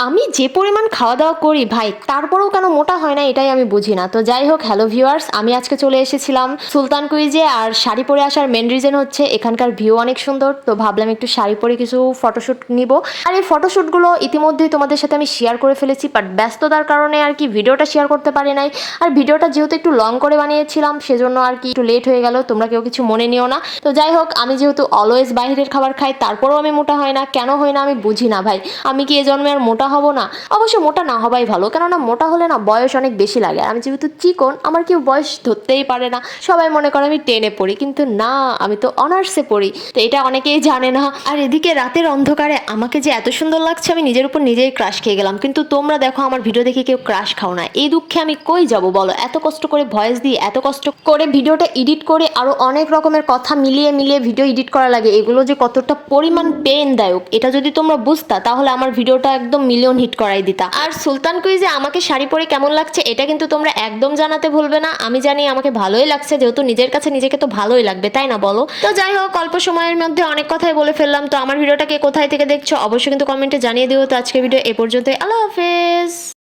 আমি যে পরিমাণ খাওয়া দাওয়া করি ভাই, তারপরেও কেন মোটা হয় না এটাই আমি বুঝি না। তো যাই হোক, হ্যালো ভিউয়ার্স, আমি আজকে চলে এসেছিলাম সুলতান কুইজে। আর শাড়ি পরে আসার মেন রিজন হচ্ছে এখানকার ভিউ অনেক সুন্দর, তো ভাবলাম একটু শাড়ি পরে কিছু ফটোশ্যুট নিব। আর এই ফটোশ্যুটগুলো ইতিমধ্যেই তোমাদের সাথে আমি শেয়ার করে ফেলেছি, বাট ব্যস্ততার কারণে আর কি ভিডিওটা শেয়ার করতে পারি নাই। আর ভিডিওটা যেহেতু একটু লং করে বানিয়েছিলাম, সেজন্য আর কি একটু লেট হয়ে গেল, তোমরা কেউ কিছু মনে নিও না। তো যাই হোক, আমি যেহেতু অলওয়েজ বাইরের খাবার খাই, তারপরেও আমি মোটা হয় না। কেন হয় না আমি বুঝি না ভাই। আমি কি এ জন্মে আর মোটা হব না? অবশ্য মোটা না হবাই ভালো, কেননা মোটা হলে না বয়স অনেক বেশি লাগে। আর আমি যেহেতু চিকন, আমার কেউ বয়স ধরতেই পারে না। সবাই মনে করে আমি টেনে পড়ি, কিন্তু না, আমি তো অনার্সে পড়ি। তো এটা অনেকেই জানে না। আর এদিকে রাতের অন্ধকারে আমাকে যে এত সুন্দর লাগছে, আমি নিজের উপর নিজেই ক্রাশ খেয়ে গেলাম। কিন্তু তোমরা দেখো, আমার ভিডিও দেখে কেউ ক্রাশ খাও না। এই দুঃখে আমি কই যাব বলো? এত কষ্ট করে ভয়েস দিয়ে, এত কষ্ট করে ভিডিওটা এডিট করে, আরো অনেক রকমের কথা মিলিয়ে মিলিয়ে ভিডিও এডিট করা লাগে। এগুলো যে কতটা পরিমাণ পেইনদায়ক, এটা যদি তোমরা বুঝতা, তাহলে আমার ভিডিওটা একদম মিলিয়ন হিট করাই দিতা। আর সুলতান কুইজে আমাকে শাড়ি পরে কেমন লাগছে, এটা কিন্তু তোমরা একদম জানাতে ভুলবে না। আমি জানি আমাকে ভালোই লাগছে, যেহেতু নিজের কাছে নিজেকে তো ভালোই লাগবে, তাই না বলো? তো যাই হোক, অল্প সময়ের মধ্যে অনেক কথাই বলে ফেললাম। তো আমার ভিডিওটাকে কোথায় থেকে দেখছো অবশ্যই কিন্তু কমেন্টে জানিয়ে দিও। তো আজকে ভিডিও এ পর্যন্তই। আল্লাহ হাফেজ।